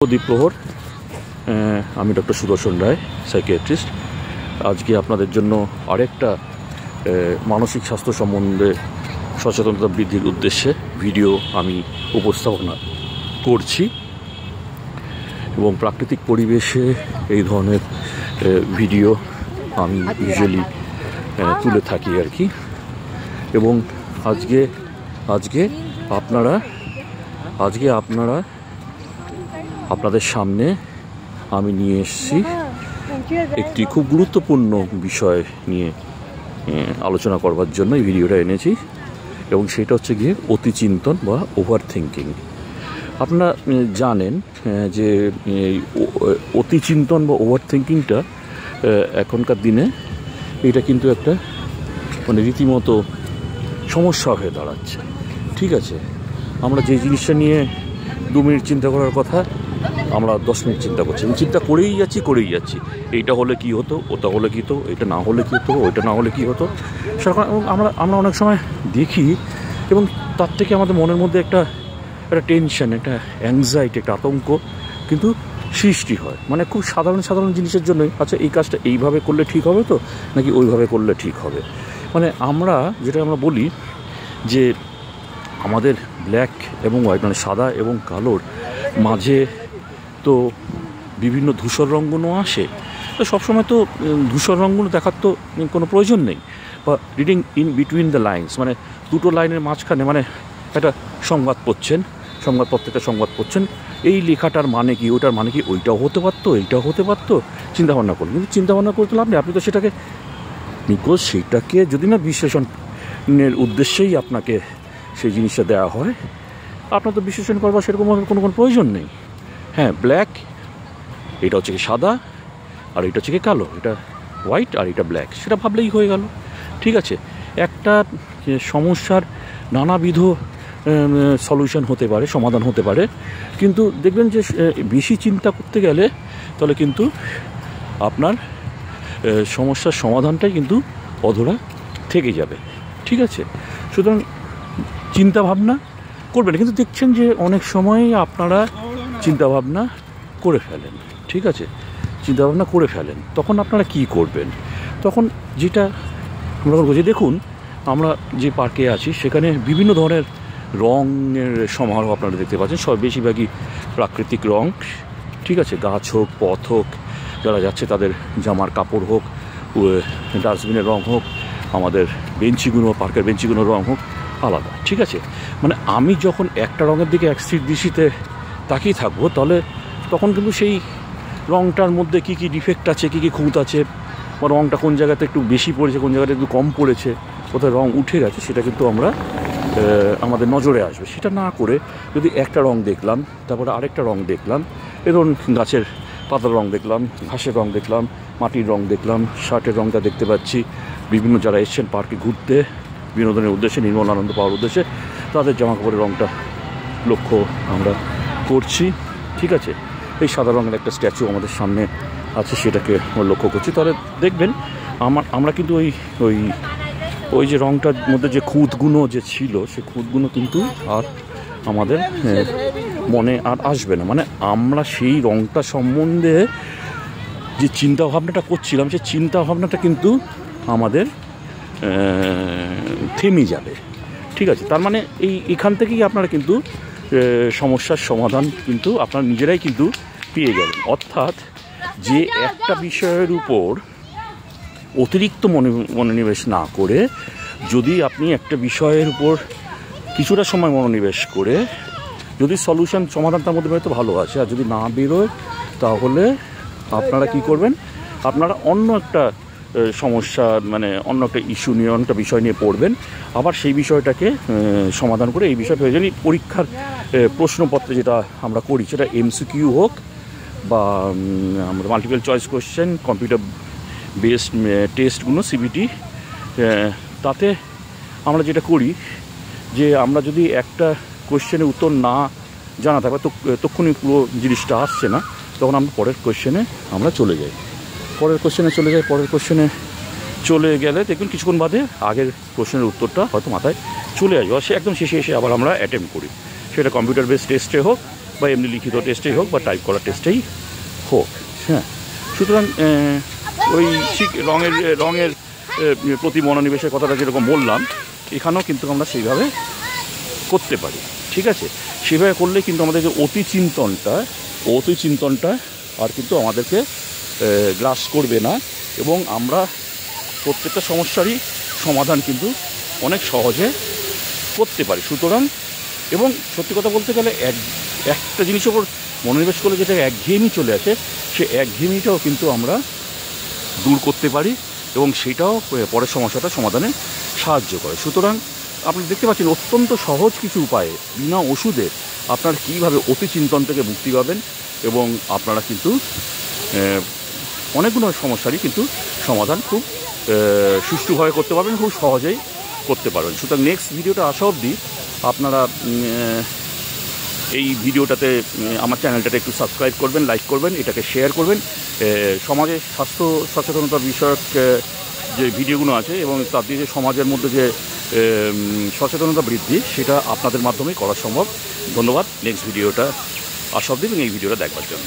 দ্বীপ্রহর। আমি ডক্টর সুদর্শন রায়, সাইকিয়াট্রিস্ট। আজকে আপনাদের জন্য আরেকটা মানসিক স্বাস্থ্য সম্বন্ধে সচেতনতা বৃদ্ধির উদ্দেশ্যে ভিডিও আমি উপস্থাপনা করছি এবং প্রাকৃতিক পরিবেশে এই ধরনের ভিডিও আমি ইউজুয়ালি তুলে থাকি আর কি। এবং আজকে আপনাদের সামনে আমি নিয়ে এসেছি একটি খুব গুরুত্বপূর্ণ বিষয় নিয়ে আলোচনা করবার জন্য এই ভিডিওটা এনেছি, এবং সেটা হচ্ছে গিয়ে অতিচিন্তন বা ওভার থিঙ্কিং। আপনারা জানেন যে অতিচিন্তন বা ওভার থিঙ্কিংটা এখনকার দিনে এটা কিন্তু একটা রীতিমতো সমস্যা হয়ে দাঁড়াচ্ছে। ঠিক আছে, আমরা যে জিনিসটা নিয়ে 2 মিনিট চিন্তা করার কথা আমরা 10 মিনিট চিন্তা করছি, চিন্তা করেই যাচ্ছি। এইটা হলে কি হতো, ওটা হলে কি হতো, এটা না হলে কি হতো, ওইটা না হলে কি হতো। আমরা অনেক সময় দেখি, এবং তার থেকে আমাদের মনের মধ্যে একটা টেনশন, একটা অ্যাংজাইটি, একটা আতঙ্ক কিন্তু সৃষ্টি হয়। খুব সাধারণ জিনিসের জন্যই, আচ্ছা এই কাজটা এইভাবে করলে ঠিক হবে তো, নাকি ওইভাবে করলে ঠিক হবে। আমরা বলি যে আমাদের ব্ল্যাক এবং হোয়াইট, সাদা এবং কালোর মাঝে তো বিভিন্ন ধূসর রঙগুলো আসে। তো সবসময় তো ধূসর রঙগুলো দেখার তো কোনো প্রয়োজন নেই। বা reading in between the lines, দুটো লাইনের মাঝখানে একটা সংবাদপত্রে সংবাদ পড়ছেন, এই লেখাটার মানে কি, ওটার মানে কি, ওইটাও হতে পারতো, এইটাও হতে পারতো, চিন্তাভাবনা করলেন। কিন্তু চিন্তাভাবনা করতে লাভ নেই, আপনি তো সেটাকে যদি না বিশ্লেষণের উদ্দেশ্যেই আপনাকে সেই জিনিসটা দেওয়া হয়, আপনার তো বিশ্লেষণ করবার সেরকম কোনো প্রয়োজন নেই। হ্যাঁ, ব্ল্যাক এটা হচ্ছে কি সাদা, আর এটা হচ্ছে কি কালো, এটা হোয়াইট আর এটা ব্ল্যাক, সেটা ভাবলেই হয়ে গেল। ঠিক আছে, একটা সমস্যার নানাবিধ সলিউশন হতে পারে, সমাধান হতে পারে, কিন্তু দেখবেন যে বেশি চিন্তা করতে গেলে তাহলে কিন্তু আপনার সমস্যার সমাধানটাই কিন্তু অধরা থেকে যাবে। ঠিক আছে, সুতরাং চিন্তাভাবনা করবেন। কিন্তু দেখছেন যে অনেক সময়ই আপনারা চিন্তাভাবনা করে ফেলেন। ঠিক আছে, চিন্তাভাবনা করে ফেলেন, তখন আপনারা কি করবেন? তখন যেটা আমরা বলবো যে দেখুন, আমরা যে পার্কে আছি সেখানে বিভিন্ন ধরনের রঙের সমারোহ আপনারা দেখতে পাচ্ছেন, সব বেশিরভাগই প্রাকৃতিক রং। ঠিক আছে, গাছ হোক, পথ হোক, যারা যাচ্ছে তাদের জামার কাপড় হোক, ডাস্টবিনের রং হোক, আমাদের পার্কের বেঞ্চিগুলোর রং হোক আলাদা। ঠিক আছে, আমি যখন একটা রঙের দিকে এক দৃষ্টিতে তাকিয়ে থাকবো, তাহলে তখন কিন্তু সেই রঙটার মধ্যে কী কী ডিফেক্ট আছে, কী কী খুঁত আছে, বা রঙটা কোন জায়গাতে একটু বেশি পড়েছে, কোন জায়গাতে একটু কম পড়েছে, কোথায় রঙ উঠে গেছে, সেটা কিন্তু আমাদের নজরে আসবে। সেটা না করে যদি একটা রঙ দেখলাম, তারপরে আরেকটা রঙ দেখলাম, ধরুন গাছের পাতার রঙ দেখলাম, ঘাসের রঙ দেখলাম, মাটির রঙ দেখলাম, শার্টের রঙটা দেখতে পাচ্ছি, বিভিন্ন যারা এসছেন পার্কে ঘুরতে বিনোদনের উদ্দেশ্যে, নির্মল আনন্দ পাওয়ার উদ্দেশ্যে, তাদের জামাকাপড়ের রঙটা লক্ষ্য আমরা করছি। ঠিক আছে, এই সাদা রঙের একটা স্ট্যাচু আমাদের সামনে আছে, সেটাকে লক্ষ্য করছি। তাহলে দেখবেন আমরা কিন্তু ওই যে রঙটার মধ্যে যে খুঁতগুলো যে ছিল, সে খুঁতগুলো কিন্তু আর আমাদের মনে আর আসবে না। আমরা সেই রঙটা সম্বন্ধে যে চিন্তাভাবনাটা করছিলাম, সেই চিন্তাভাবনাটা কিন্তু আমাদের থেমে যাবে। ঠিক আছে, তার এখান থেকেই আপনারা কিন্তু সমস্যার সমাধান কিন্তু আপনারা নিজেরাই কিন্তু পেয়ে যাবেন। অর্থাৎ যে একটা বিষয়ের উপর অতিরিক্ত মনোনিবেশ না করে, যদি আপনি একটা বিষয়ের উপর কিছুটা সময় মনোনিবেশ করে যদি সমাধান তার মধ্যে বেরোতে ভালো আছে, আর যদি না বেরোয় তাহলে আপনারা কি করবেন, আপনারা অন্য একটা সমস্যা, অন্য একটা ইস্যু নিয়ে, অন্য একটা বিষয় নিয়ে পড়বেন, আবার সেই বিষয়টাকে সমাধান করে এই বিষয় প্রয়োজনীয় পরীক্ষার প্রশ্নপত্রে যেটা আমরা করি, সেটা MCQ হোক বা আমরা multiple choice question, computer based টেস্টগুলো, CBT, তাতে আমরা যেটা করি যে আমরা যদি একটা কোয়েশ্চেনের উত্তর না জানা থাকে, তখনই পুরো জিনিসটা আসছে না, তখন আমরা পরের কোয়েশ্চেনে আমরা চলে যাই। পরের কোয়েশ্চেনে চলে গেলে দেখুন কিছুক্ষণ বাদে আগের কোয়েশ্চেনের উত্তরটা হয়তো মাথায় চলে আসবে, সে একদম শেষে এসে আবার আমরা অ্যাটেম্প্ট করি, সেটা কম্পিউটার বেসড টেস্টে হোক বা এমনি লিখিত টেস্টেই হোক বা টাইপ করা টেস্টেই হোক। হ্যাঁ, সুতরাং ওই রঙের প্রতি মনোনিবেশের কথাটা যেরকম বললাম, এখানেও কিন্তু আমরা সেইভাবে করতে পারি। ঠিক আছে, সেভাবে করলে কিন্তু আমাদের যে অতি চিন্তনটা আর কিন্তু আমাদেরকে গ্রাস করবে না, এবং আমরা প্রত্যেকটা সমস্যারই সমাধান কিন্তু অনেক সহজে করতে পারি। সুতরাং, এবং সত্যি কথা বলতে গেলে একটা জিনিসের ওপর মনোনিবেশ করলে যেটা একঘেয়েমি চলে আসে, সে একঘেয়েমিটাও কিন্তু আমরা দূর করতে পারি, এবং সেটাও পরের সমস্যাটা সমাধানে সাহায্য করে। সুতরাং আপনি দেখতে পাচ্ছেন অত্যন্ত সহজ কিছু উপায়ে বিনা ওষুধে আপনারা কীভাবে অতি চিন্তন থেকে মুক্তি পাবেন, এবং আপনারা কিন্তু অনেকগুলো সমস্যারই কিন্তু সমাধান খুব সুষ্ঠুভাবে করতে পারবেন, খুব সহজেই করতে পারবেন। সুতরাং নেক্সট ভিডিওটা আসা অবধি আপনারা এই ভিডিওটাতে আমার চ্যানেলটাতে একটু সাবস্ক্রাইব করবেন, লাইক করবেন, এটাকে শেয়ার করবেন। সমাজে স্বাস্থ্য সচেতনতা বিষয়ক যে ভিডিওগুলো আছে এবং তার দিয়ে যে সমাজের মধ্যে যে সচেতনতা বৃদ্ধি, সেটা আপনাদের মাধ্যমেই করা সম্ভব। ধন্যবাদ নেক্সট ভিডিওটা আসা অবধি এবং এই ভিডিওটা দেখবার জন্য।